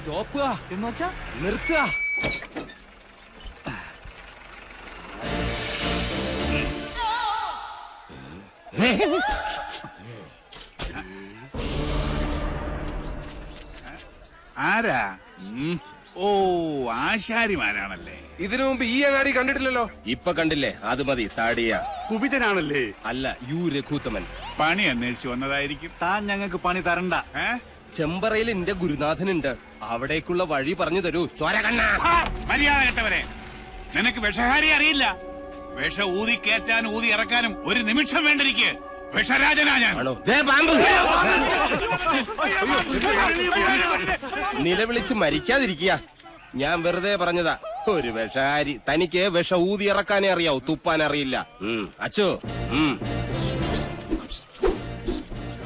Stop എന്ന് വെച്ചാ നിർത്തുക. ആരാ? ഓ, ആശാരിമാരാണല്ലേ. ഇതിനു മുമ്പ് ഈ അങ്ങാടി കണ്ടിട്ടില്ലല്ലോ. ഇപ്പൊ കണ്ടില്ലേ? അത് മതി. താടിയ കുപിതനാണല്ലേ? അല്ല, യു രഘുത്തമൻ. പണി അന്വേഷിച്ചു വന്നതായിരിക്കും. താൻ ഞങ്ങൾക്ക് പണി തരണ്ട. ചെമ്പറയിൽ എന്റെ ഗുരുനാഥനുണ്ട്. അവിടേക്കുള്ള വഴി പറഞ്ഞു തരൂ. ചോരകണ്ണ മര്യാദ കെട്ടവരെ, നിനക്ക് വിഷഹാരി അറിയില്ല. വിഷ ഊതി കയറ്റാനും ഊതി ഇറക്കാനും ഒരു നിമിഷം വേണ്ടിരിക്കെ. വിഷരാജനാ ഞാൻ. നിലവിളിച്ച് മരിക്കാതിരിക്കുക. ഞാൻ വെറുതെ പറഞ്ഞതാ. ഒരു വിഷഹാരി. തനിക്ക് വിഷ ഊതി ഇറക്കാനേ അറിയാവൂ, തുപ്പാൻ അറിയില്ല. അച്ചോ,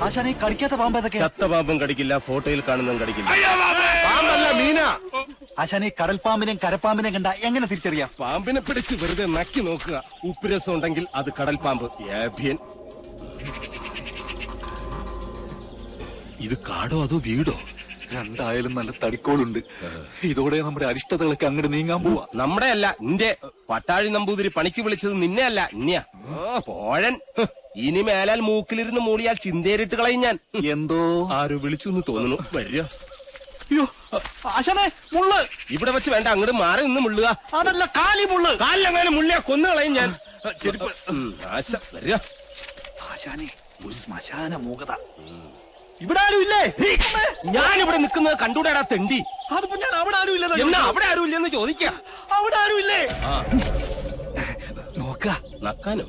ആശാനെ കളിക്കാത്ത പാമ്പ് ഏതൊക്കെ? ചത്ത പാമ്പും കടിക്കില്ല, ഫോട്ടോയിൽ കാണുന്നതും കടിക്കില്ല. പാമ്പല്ല, മീന. ആശാനെ കടൽ പാമ്പിനെയും കരപ്പാമ്പിനെയും കണ്ട എങ്ങനെ തിരിച്ചറിയാം? പാമ്പിനെ പിടിച്ച് വെറുതെ നക്കി നോക്കുക. ഉപ്പുരസം ഉണ്ടെങ്കിൽ അത് കടൽ പാമ്പ്. ഏഭ്യൻ. ഇത് കാടോ അതോ വീടോ? രണ്ടായാലും നല്ല തടിക്കോളുണ്ട്. ഇതോടെ നമ്മുടെ അരിഷ്ടതകളൊക്കെ അങ്ങോട്ട് നീങ്ങാൻ പോവാ. നമ്മുടെ അല്ല, നിന്റെ പട്ടാഴി നമ്പൂതിരി പണിക്ക് വിളിച്ചത് നിന്നെ അല്ല, ഇന്നെയാ. പോഴൻ. ഇനി മേലാൽ മൂക്കിലിരുന്ന് മൂളിയാൽ ചിന്തേരിട്ട് കളയും ഞാൻ. എന്തോ ആരോ വിളിച്ചു എന്ന് തോന്നുന്നു. വരിക. അയ്യോ ആശാനെ, മുള്ള് ഇവിടെ വെച്ച് വേണ്ട, അങ്ങോട്ട് മാറി നിന്ന് മുള്ളുക. അതല്ല, കാലി മുള്ള്. കാലിലെങ്ങാനും മുള്ളിയാ കൊന്നു കളയും ഞാൻ. ആശ വരിക. ആശാനെ, ഒരു ശ്മശാന മൂകത. ഇവിടെ ആരും ഇല്ലേ? ഞാനിവിടെ നിൽക്കുന്നത് കണ്ടൂടാ തെണ്ടി. അതിപ്പോ ഞാൻ അവിടെ ആരും ഇല്ല. എന്നാ അവിടെ ആരും ഇല്ലെന്ന് ചോദിക്കാം. അവിടെ ആരും ഇല്ലേ? നോക്ക നക്കാനോ?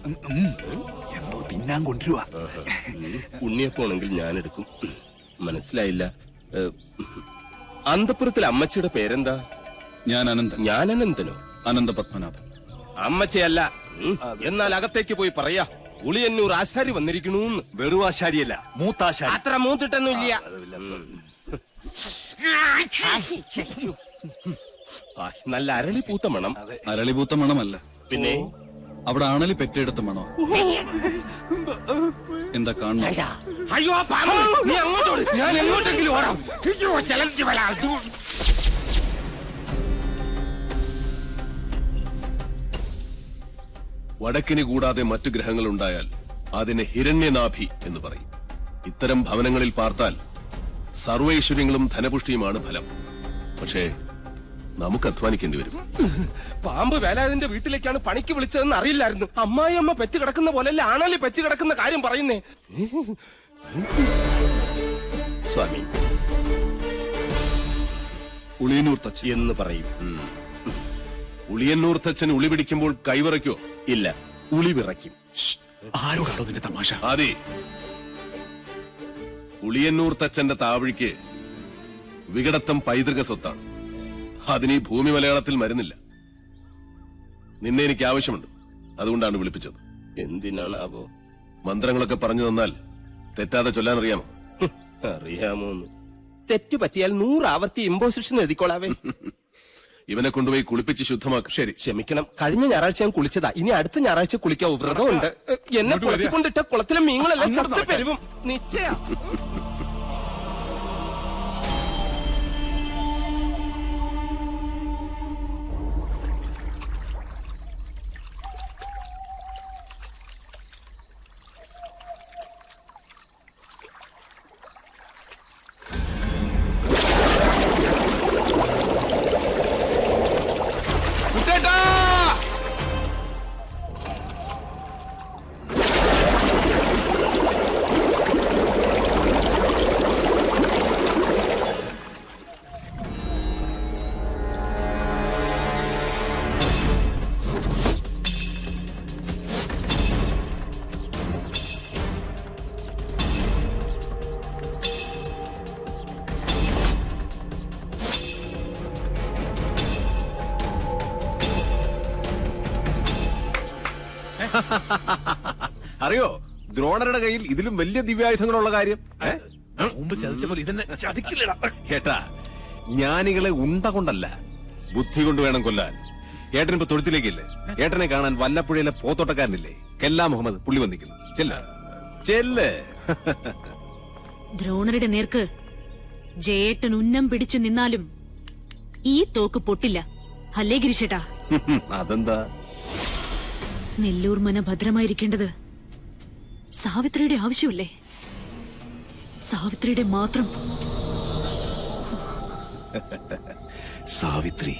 എന്തോ തിന്നാൻ കൊണ്ടുവരുവാ. ഉണ്ണിയപ്പോണെങ്കിൽ ഞാൻ എടുക്കും. മനസ്സിലായില്ല. അന്തപുരത്തിൽ അമ്മച്ചിയുടെ പേരെന്താ? ഞാൻ അനന്തൻ. ഞാൻ അനന്തനോ? അനന്ത പത്മനാഭൻ. അമ്മച്ചയല്ല. എന്നാൽ അകത്തേക്ക് പോയി പറയാ, ഉളിയന്നൂർ ആശാരി വന്നിരിക്കണൂന്ന്. വെറും ആശാരിയല്ല, മൂത്താശാരി. അത്ര മൂത്തിട്ടൊന്നുമില്ല. നല്ല അരളി പൂത്ത മണം. അരളിപൂത്ത മണമല്ല, പിന്നെ അവിടെ ആണലി പെറ്റെടുത്ത മണോ? എന്താ കാണണം? അയ്യോ പാമ്പ്, നീ അങ്ങോട്ടോട്, ഞാൻ എങ്ങോട്ടെങ്കിലും ഓടാം. വടക്കിന് കൂടാതെ മറ്റു ഗ്രഹങ്ങൾ ഉണ്ടായാൽ അതിനെ ഹിരണ്യനാഭി എന്ന് പറയും. ഇത്തരം ഭവനങ്ങളിൽ പാർത്താൽ സർവൈശ്വര്യങ്ങളും ധനപുഷ്ടിയുമാണ് ഫലം. പക്ഷേ നമുക്ക് അധ്വാനിക്കേണ്ടി വരും. പാമ്പ് വേലാതിന്റെ വീട്ടിലേക്കാണ് പണിക്ക് വിളിച്ചതെന്ന് അറിയില്ലായിരുന്നു. അമ്മായിയമ്മ പെറ്റ് കിടക്കുന്ന പോലെയല്ല ആണല്ലേ പെറ്റ് കിടക്കുന്ന കാര്യം പറയുന്നേ. സ്വാമി, ഉളിയന്നൂർ തച്ച് എന്ന് പറയും. ഉളിയന്നൂർ തച്ചൻ ഉളി പിടിക്കുമ്പോൾ കൈവിറയ്ക്കോ? ഇല്ല, ഉളി വിറയ്ക്കും. ആരോടാണോ നിന്റെ തമാശ? അതെ, ഉളിയന്നൂർ തച്ചന്റെ താവഴിക്ക് വികടത്തം പൈതൃക സ്വത്താണ്. അതിന് ഈ ഭൂമി മലയാളത്തിൽ മരുന്നില്ല. നിന്നെ എനിക്ക് ആവശ്യമുണ്ട്, അതുകൊണ്ടാണ് വിളിപ്പിച്ചത്. എന്തിനാണാവോ? മന്ത്രങ്ങളൊക്കെ പറഞ്ഞു തന്നാൽ തെറ്റാതെ ചൊല്ലാൻ അറിയാമോ? അറിയാമോന്ന്? തെറ്റു പറ്റിയാൽ 100 ആവർത്തി ഇമ്പോസിഷൻ എഴുതിക്കോളാവേ. ഇവനെ കൊണ്ടുപോയി കുളിപ്പിച്ച് ശുദ്ധമാക്കും. ശരി, ക്ഷമിക്കണം. കഴിഞ്ഞ ഞായറാഴ്ച ഞാൻ കുളിച്ചതാ. ഇനി അടുത്ത ഞായറാഴ്ച കുളിക്കാവൂ. വ്രതമുണ്ട്. എന്നെ കുളത്തിക്കൊണ്ടിട്ട കുളത്തിലെ മീനുകളെല്ലാം ചത്ത് പെരുവും. നിശ്ചയ. അറിയോ ദ്രോണരുടെ കയ്യിൽ ഇതിലും വലിയ ദിവ്യായുധങ്ങളുള്ള കാര്യം? മുമ്പ് ചതിച്ചപ്പോൾ ഇതെന്നെ ചതിക്കില്ലടാ. ഏട്ടാ, ജ്ഞാനികളെ ഉണ്ട കൊണ്ടല്ല, ബുദ്ധി കൊണ്ട് വേണം കൊല്ലാൻ. ഏട്ടനിപ്പോ തൊഴുത്തിലേക്കില്ലേ? ഏട്ടനെ കാണാൻ വല്ലപ്പുഴയിലെ പോത്തോട്ടക്കാരനില്ലേ, കെല്ലാ മുഹമ്മദ്, പുള്ളി വന്നിരിക്കുന്നു. ചെല്ല്. ദ്രോണരുടെ നേർക്ക് ജയേട്ടൻ ഉന്നം പിടിച്ചു നിന്നാലും ഈ തോക്ക് പൊട്ടില്ല. അല്ലേ ഗിരിശേട്ടാ? അതെന്താ? നെല്ലൂർ മന ഭദ്രമായിരിക്കേണ്ടത് സാവിത്രിയുടെ ആവശ്യമല്ലേ? സാവിത്രിയുടെ മാത്രം. സാവിത്രി.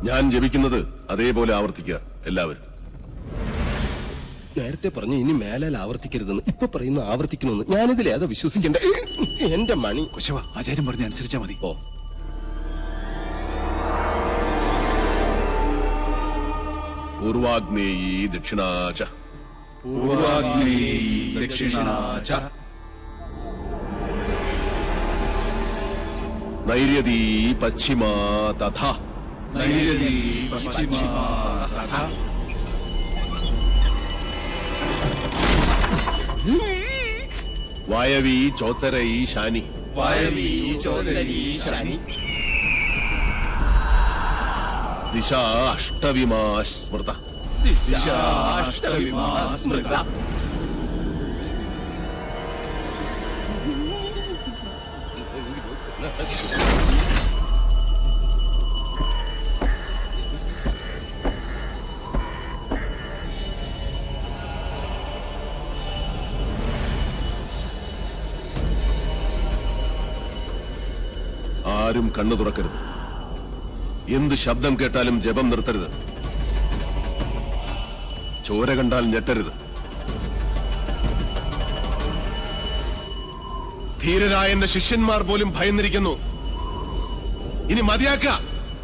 ഞാൻ ജപിക്കുന്നത് അതേപോലെ ആവർത്തിക്കുക എല്ലാവരും. നേരത്തെ പറഞ്ഞു ഇനി മേലാൽ ആവർത്തിക്കരുതെന്ന്. ഇപ്പൊ പറയുന്ന ആവർത്തിക്കണമെന്ന്. ഞാനിതിലേതാ വിശ്വസിക്കണ്ടേ? എന്റെ മണി. കുശവ, ആചാര്യം പറഞ്ഞ അനുസരിച്ചാ മതി. ഓ, പൂർവാഗ്നേയീ ദക്ഷിണാച ദക്ഷിണാച നൈര്യതീ പശ്ചിമാ തഥാ വായവീ ചോത്തരൈ ശാനി ദിശ അഷ്ടവിമാ സ്മൃത ആരും കണ്ണു തുറക്കരുത്. എന്ത് ശബ്ദം കേട്ടാലും ജപം നിർത്തരുത്. ചോര കണ്ടാൽ ഞെട്ടരുത്. ധീരരായ എന്റെ ശിഷ്യന്മാർ പോലും ഭയന്നിരിക്കുന്നു. ഇനി മതിയാക്ക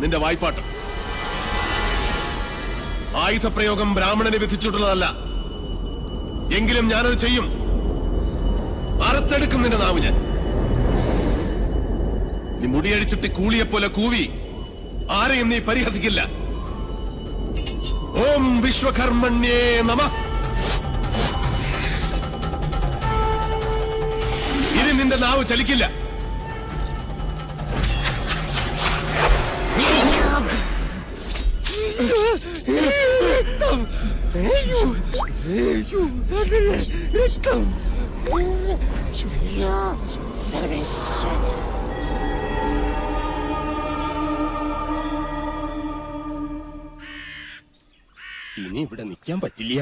നിന്റെ വായ്പാട്ട്. ആയുധപ്രയോഗം ബ്രാഹ്മണനെ വിധിച്ചിട്ടുള്ളതല്ല. എങ്കിലും ഞാനത് ചെയ്യും. അറുത്തെടുക്കും നിന്റെ നാവ് ഞാൻ. നീ മുടിയടിച്ചിട്ട് കൂളിയെപ്പോലെ കൂവി ആരെയും നീ പരിഹസിക്കില്ല. ഓം വിശ്വകർമ്മണ്യേ നമഃ. ഇനി നിന്റെ നാവ് ചലിക്കില്ല. ഇനി ഇവിടെ നിൽക്കാൻ പറ്റില്ല.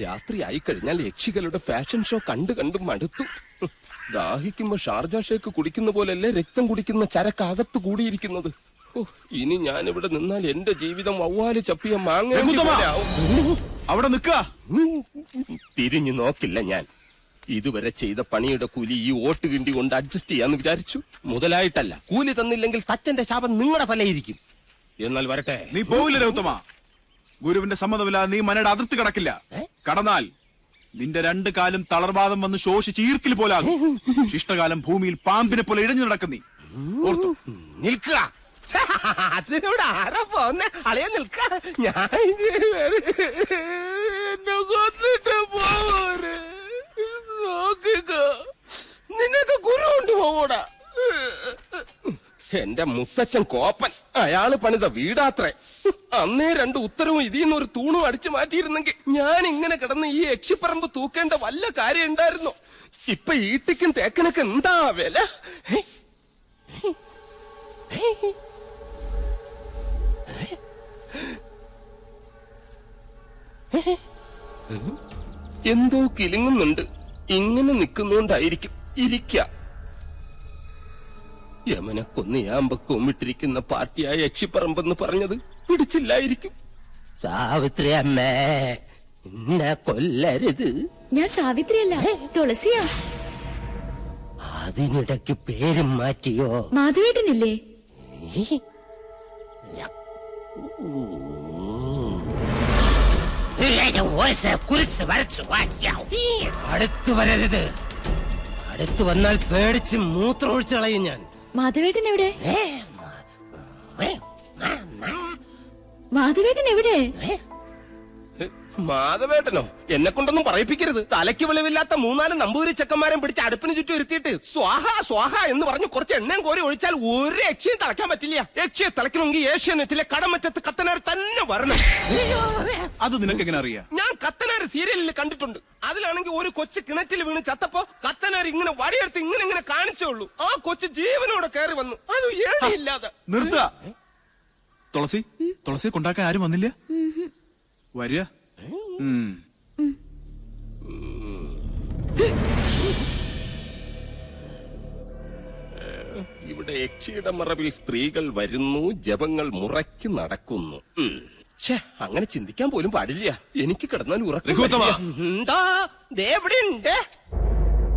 രാത്രി ആയി കഴിഞ്ഞാൽ യക്ഷികളുടെ ഫാഷൻ ഷോ കണ്ടു കണ്ടു മടുത്തു. ദാഹിക്കുമ്പോ ഷാർജ ഷേക്ക് കുടിക്കുന്ന പോലല്ലേ രക്തം കുടിക്കുന്ന ചരക്കകത്ത് കൂടിയിരിക്കുന്നത്. ഇനി ഞാനിവിടെ നിന്നാൽ എന്റെ ജീവിതം വവ്വാല് ചപ്പിയ മാങ്ങ. അവിടെ നിൽക്ക. തിരിഞ്ഞു നോക്കില്ല ഞാൻ. ഇതുവരെ ചെയ്ത പണിയുടെ കൂലി ഈ ഓട്ട് കിണ്ടി കൊണ്ട് അഡ്ജസ്റ്റ് ചെയ്യാന്ന് വിചാരിച്ചു. മുതലായിട്ടല്ല. കൂലി തന്നില്ലെങ്കിൽ തച്ചന്റെ ശാപം നിങ്ങളുടെ തലയിരിക്കും. എന്നാൽ വരട്ടെ. നീ പോവില്ല രൗത്തമ. ഗുരുവിന്റെ സമ്മതമില്ലാതെ നീ മനയുടെ അതിർത്തി കടക്കില്ല. കടന്നാൽ നിന്റെ രണ്ട് കാലും തളർവാദം വന്ന് ശോഷിച്ച് ഈർക്കിൽ പോലാകും. ശിഷ്ടകാലം ഭൂമിയിൽ പാമ്പിനെ പോലെ ഇഴഞ്ഞു നടക്കും. നീ ഓർത്തു നിൽക്കുക. അതിനോട് ആരാ പോന്നെ? അളയെ നിൽക്ക. ഞാൻ എന്നെ കൊന്നിട്ട് പോവര്. നോക്കുക, നിനക്ക് ഗുരു കൊണ്ട് പോകൂടാ. എന്റെ മുത്തച്ഛൻ കോപ്പൻ. അയാള് പണിത വീടാത്രേ. അന്നേ രണ്ട് ഉത്തരവും ഇതിന്ന് ഒരു തൂണും അടിച്ചു മാറ്റിയിരുന്നെങ്കിൽ ഞാൻ ഇങ്ങനെ കിടന്ന് ഈ യക്ഷിപ്പറമ്പ് തൂക്കേണ്ട വല്ല കാര്യം ഉണ്ടായിരുന്നു. ഇപ്പൊ ഈട്ടിക്കും തേക്കനൊക്കെ എന്താ വില? എന്തോ കിലുങ്ങുന്നുണ്ട്. ഇങ്ങനെ നിൽക്കുന്നോണ്ടായിരിക്കും. ഇരിക്ക. യമനെ കൊന്നിയാമ്പ കൊമ്മിട്ടിരിക്കുന്ന പാർട്ടിയായ യക്ഷിപ്പറമ്പെന്ന് പറഞ്ഞത് പിടിച്ചില്ലായിരിക്കും. സാവിത്രി അമ്മേ, എന്നെ കൊല്ലരുത്. ഞാൻ സാവിത്രിയല്ല, തുളസിയാ. അതിനിടയ്ക്ക് പേരും മാറ്റിയോ? മാധവേട്ടനില്ലേ? അടുത്തു വരരുത്. അടുത്തു വന്നാൽ പേടിച്ച് മൂത്രമൊഴിച്ചു കളയും ഞാൻ. മാധവേട്ടൻ എവിടെ? മാധവേട്ടൻ എവിടെ? മാധവേട്ടനോ? എന്നെ കൊണ്ടൊന്നും പറയിപ്പിക്കരുത്. തലയ്ക്ക് വെളിവില്ലാത്ത 3-4 നമ്പൂരി ചെക്കന്മാരെ പിടിച്ച് അടുപ്പിന് ചുറ്റും ഇരുത്തിയിട്ട് സ്വാഹ സ്വാഹ എന്ന് പറഞ്ഞ് കുറച്ച് എണ്ണയും കോരി ഒഴിച്ചാൽ ഒരു യക്ഷിയെ തളയ്ക്കാൻ പറ്റില്ല. യക്ഷിയെ തളയ്ക്കണമെങ്കിൽ ഏഷ്യാനെറ്റിലെ കടമറ്റത്ത് കത്തനാർ തന്നെ വരണം. അത് നിനക്കെങ്ങനെ അറിയാം? ഞാൻ കത്തനാർ സീരിയലിൽ കണ്ടിട്ടുണ്ട്. അതിലാണെങ്കിൽ ഒരു കൊച്ചു കിണറ്റിൽ വീണ് ചത്തപ്പോ കത്തനാർ ഇങ്ങനെ വടിയെടുത്ത് ഇങ്ങനെ കാണിച്ചേ ഉള്ളൂ. ആ കൊച്ചു ജീവനോടെ കയറി വന്നു. അത് ഏഴില്ലാതെ. നിർത്തുക. തുളസിയെ കൊണ്ടാക്കാൻ ആരും വന്നില്ല? വരിക. ഇവിടെ യക്ഷിയുടെ മറവിൽ സ്ത്രീകൾ വരുന്നു, ജപങ്ങൾ മുറയ്ക്ക് നടക്കുന്നു. അങ്ങനെ ചിന്തിക്കാൻ പോലും പാടില്ല. എനിക്ക് കിടന്നാൽ രഘുത്തമ. എന്താ? ദേ എവിടെയുണ്ട്?